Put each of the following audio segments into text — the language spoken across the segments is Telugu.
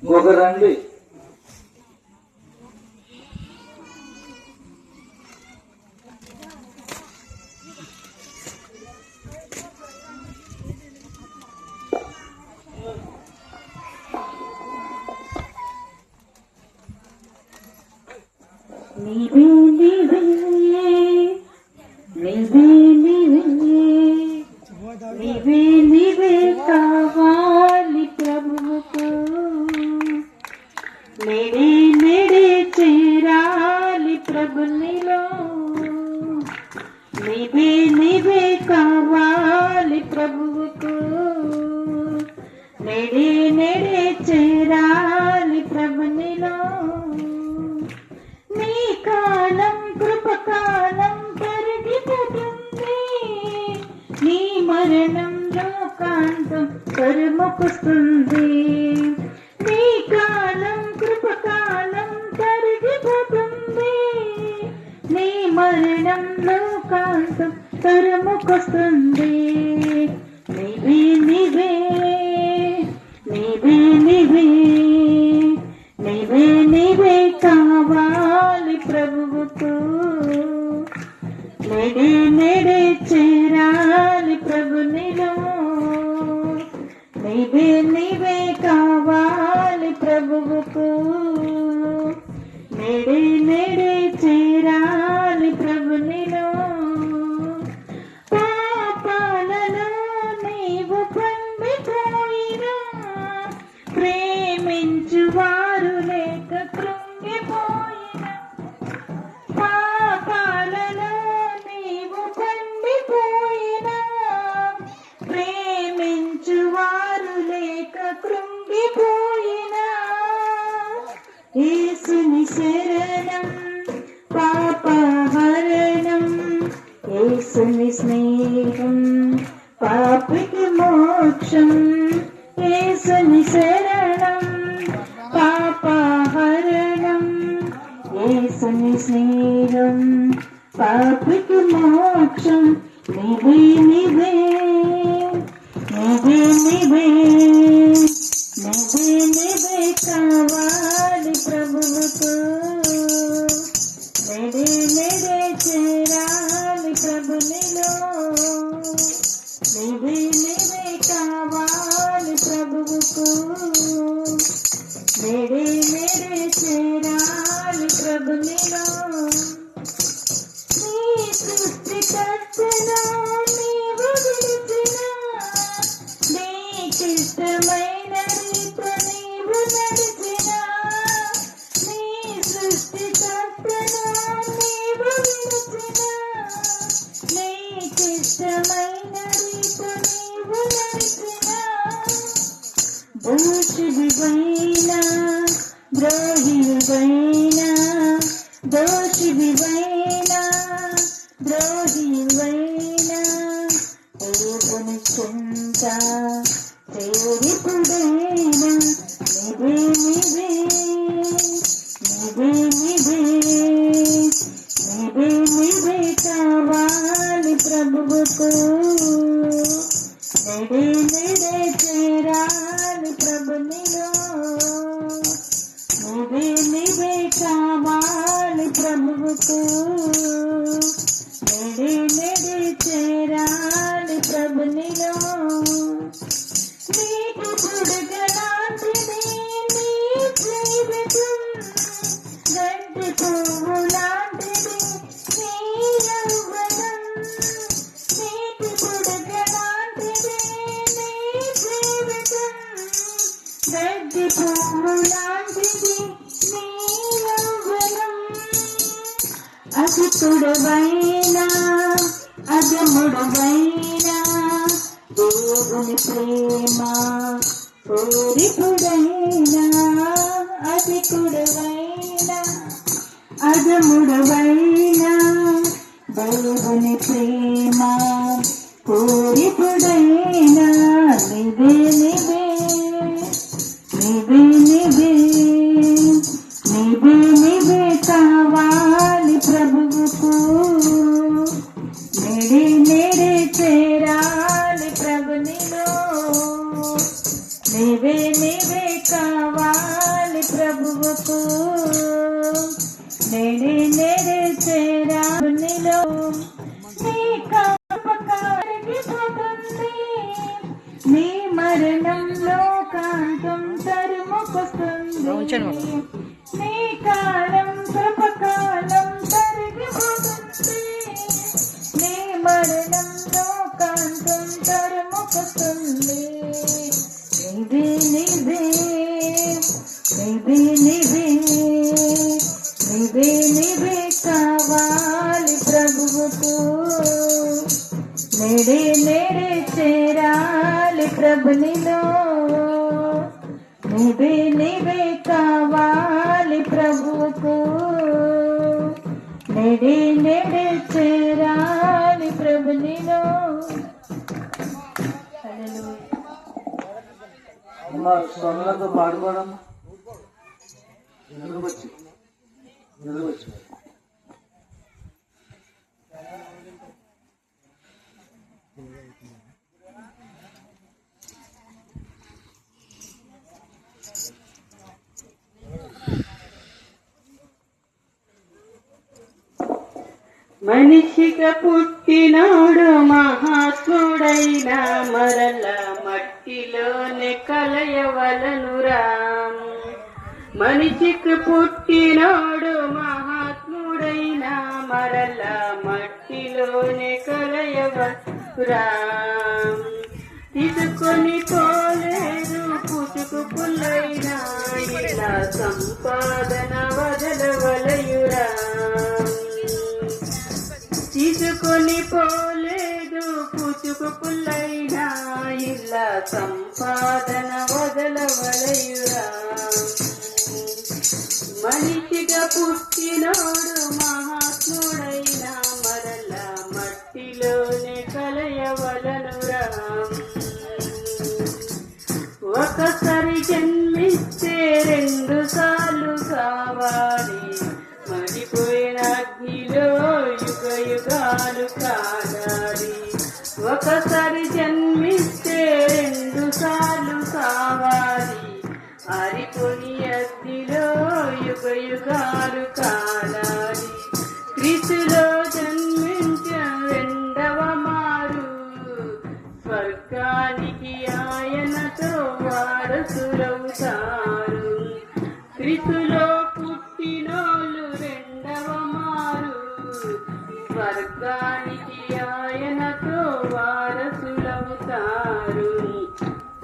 ఒక రండి. నీవే నీవే నీవే నీవే నీవే నీవే కావాలి ప్రభువుకు. నేడే నేడే చేరాలి ప్రభునిలో. నీవే నీవే కావాలి ప్రభువుకు. నేడే నేడే చేరాలి ప్రభునిలో. నీ కాలం కృపకాలం పెరిగిపోతుంది. నీ మరణం లోకాంతం తరుముకొస్తుంది. నీ కాలం కృపకాలం పెరిగిపోతుంది. నీ మరణం లోకాంతం తరుముకొస్తుంది. నీవే నీవే నీవే నీవే నీవే నీవే కావాలి ప్రభువుకు. నేడే నేడే చేరాలి ప్రభునిలో. నీవే నీవే కావాలి ప్రభువుకు. నేడే నేడే చేరాలి ప్రభునిలో. పాపాలలో నీవు పండిపోయినా ప్రేమించువారు లేక కృంగిపోయిన. పాపాలలో నీవు పండిపోయినా ప్రేమించువారు లేక కృంగిపోయిన. యేసుని శరణం పాపహరణం. యేసుని స్నేహం పాపికి మోక్షం. యేసుని శరణం పాపహరణం. యేసుని స్నేహం పాపికి మోక్షం. నీవే నీవే నీవే నీవే నీవే నీవే కావాలి ప్రభువుకు. నేడే నేడే చేరాలి ప్రభునిలో. నీవే నీవే కావాలి ప్రభువుకు. నేడే నేడే చేరాలి ప్రభునిలో. నీ సృష్టికర్తలో నీవు విడిచిన. నీకిష్టమైన రీతి నీవు నడిచిన. నీ సృష్టికర్తలో నీవు విడిచిన. నీకిష్టమైన రీతి నీవు నడిచిన. దోషివైనా ద్రోహివైనా దోషివైనా ద్రోహివైనా దేవుని చెంత చేరిపుడైనా. నీవే నీవే నీవే నీవే నీవే నీవే కావాలి ప్రభువుకు. నేడే నేడే చేరాలి ప్రభునిలో. నీవే నీవే కావాలి ప్రభువుకు. నేడే నేడే చేరాలి ప్రభునిలో. నీకు పుడగలాంటిది నీ జీవితం. గంటి పువ్వు లాంటిది నీ యవ్వనం. నీకు పుడగలాంటిది నీ జీవితం. గంటి పువ్వు లాంటిది నీ యవ్వనం. అతిథుడవైనా అజముడవైనా దేవుని ప్రేమ కోరిపుడైనా. అతిథుడవైనా అజముడవైనా దేవుని ప్రేమ కోరిపుడైనా. నీవే నీవే నీవే నీవే నీవే నీవే కావాలి ప్రభువుకు. నేడే నేడే చేరాలి ప్రభునిలో. నీవే నీవే కావాలి మరణంలో కాంతం తరుముకుతుంది. నిధి నిధి నిధి నిధి నిధి నిధి కావాలి ప్రభువుకు. నేడే నేడే చేరాలి ప్రభునిలో. నిధి నిధి కావాలి ప్రభువుకు. నేడే నేడే చేరాలి ప్రభునిలో. అమ్మా స్వర్ణతో పాడుకోవడమ్మా. ఎదురుకొచ్చి మనిషిగా పుట్టినోడు మహాత్ముడైన మరల మట్టిలోనే కలయవలనురా. మనిషికి పుట్టినోడు మహాత్ముడైన మరల మట్టిలోనే కలయవలనురా. తీసుకొని పోలేదు పుసుకు పుల్లైనా ఇలా సంపాదన వదలవలయురా. తీసుకొని పోలేదు పుసుకు పుల్లైనా ఇలా సంపాదన వదలవలయురా. మనిషిగా పుట్టినోడు మహాత్ముడైన మరల మట్టిలోనే కలయవలనురా. ఒకసారి జన్మిస్తే 2 సార్లు కావాలి. మడిపోయిన అగ్నిలో యుగ యుగాలు కాలాలి. ఒకసారి జన్మిస్తే 2 సార్లు కావాలి. ఆరిపోని అగ్నిలో యుగ యుగాలు కాలాలి. క్రీస్తులో జన్మించిన 2వ మారు స్వర్గానికి ఆయనతో వారసులవుతారు. క్రీస్తులో పుట్టినోళ్ళు 2వ మారు స్వర్గానికి ఆయనతో వారసులవుతారు.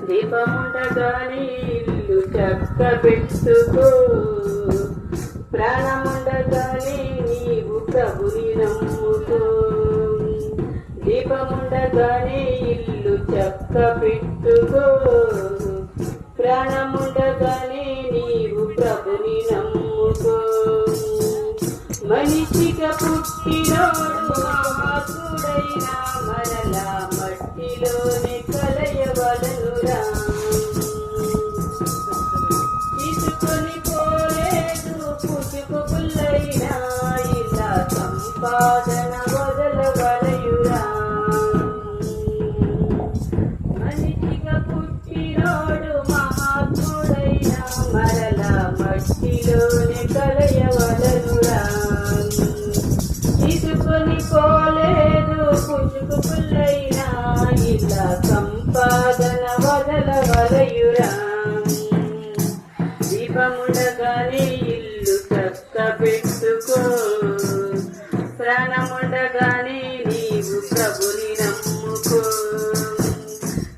దీపముండగానే ఇల్లు చక్క పెట్టుకో. ప్రాణముండగానే నీవు ప్రభుని నమ్ముకో. దీపముండగానే ఇల్లు చక్క పెట్టుకో. ప్రాణముండగానే నీవు ప్రభుని నమ్ముకో. మనిషిగా పుట్టినోడు మహాత్ముడైన మరల మట్టిలోనే కలయవలనురా. తీసుకొని పోలేదు పుసుకు పుల్లైనా ఇలా సంపాదన వదలవలయురా. మనిషిగా పుట్టినోడు మహాత్ముడైన మరల మట్టిలోనే కలయవలనురా. తీసుకొని పోలేదు పుసుకు పుల్లైనా ఇలా సంపాదన వదలవలయురా. దీపముండగానే ఇల్లు చక్క పెట్టుకో. ప్రాణముండగానే నీవు ప్రభుని నమ్ముకో.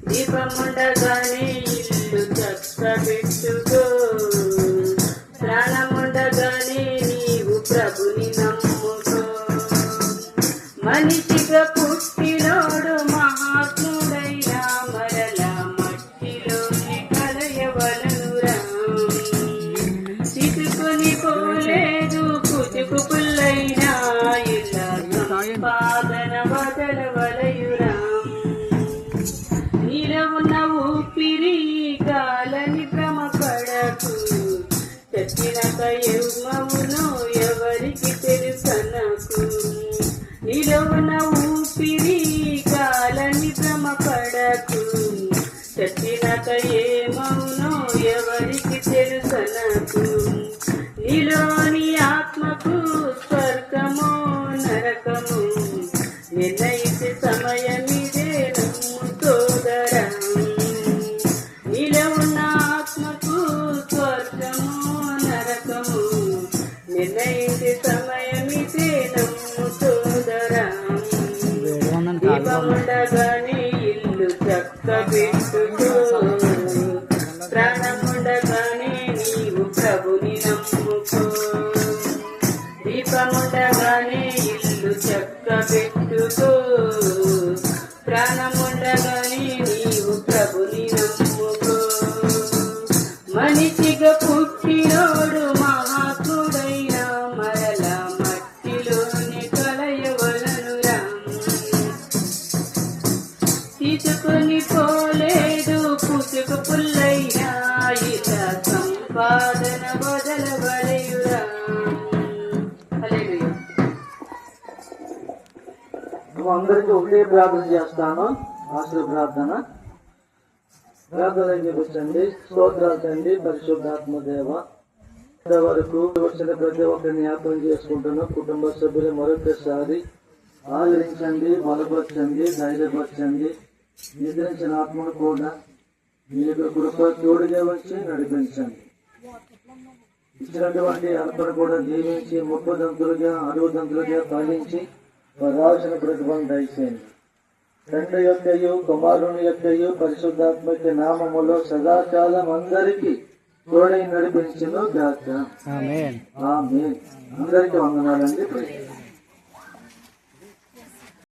దీపముండగానే ఇల్లు చక్క పెట్టుకో. ప్రాణముండగానే నీవు ప్రభుని నమ్ముకో. మనిషిగా పుట్టినోడు మహాత్ముడైన మరల మట్టిలోనే కలయవలనురా. తీసుకొని పోలేదు పుసుకు పుల్లైనా ఇలా సంపాదన వదలవలయురా. నీలో ఉన్న ఊపిరి గాలని భ్రమపడకు. చచ్చినాక యుగ్మమును ఎవరికి తెలుసనకు. నీలో ఉన్న ఊపిరి గాలని భ్రమపడకు. చచ్చినాక ఏమవునో ఎవరికి తెలుసనకు. నీలోని ఆత్మకు స్వర్గమో నరకము నిర్ణయించే సమయమిదే నమ్ము సోదరా. నీలో ఉన్న ఆత్మకు స్వర్గము నరకము నిర్ణయించే సమయమిదే నమ్ము సోదరా. దీపముండగానే ఇల్లు చక్క పెట్టుకో ప్రాణముండగానే నీవు ప్రభుని నమ్ముకో దీపముండగానే ఇల్లు చక్క పెట్టుకో ప్రాణముండగానే నీవు ప్రభుని నమ్ముకో మనిషిగా పుట్టినోడు మహాత్ముడైన మరల మట్టిలోని కలయవలనురా తీసుకుని పోలేదు పుసుకు పుల్లైనా ఇలా సంపాదన వదలవలయురా. హల్లెలూయా. నువ్వు అందరికీ ఒకటే ప్రార్థన చేస్తాను, ఆశ్రయ ప్రార్థన. ప్రార్థన వచ్చండి. స్తోత్రాలు తండ్రి, పరిశుద్ధాత్మ దేవ. వరకు వచ్చిన ప్రతి ఒక్కరిని జ్ఞాపకం చేసుకుంటున్నాం. కుటుంబ సభ్యులు మరొకసారి ఆదరించండి, బలపరచండి, ధైర్యపరచండి. నిద్రించిన ఆత్మను కూడా మీ యొక్క కృప తోడుగా వచ్చి నడిపించండి. ఇచ్చినటువంటి అర్పణ కూడా దీవించి 30 దంతులుగా 60 దంతులుగా పాలించి రావాల్సిన ప్రతిఫలం దయచేయండి. తండ్రి యొక్కయు కుమారుని యొక్కయు పరిశుద్ధాత్మక నామములో సదాకాలం అందరికీ తోడై నడిపించును గాక. ఆమేన్. అందరికీ వందనాలండి.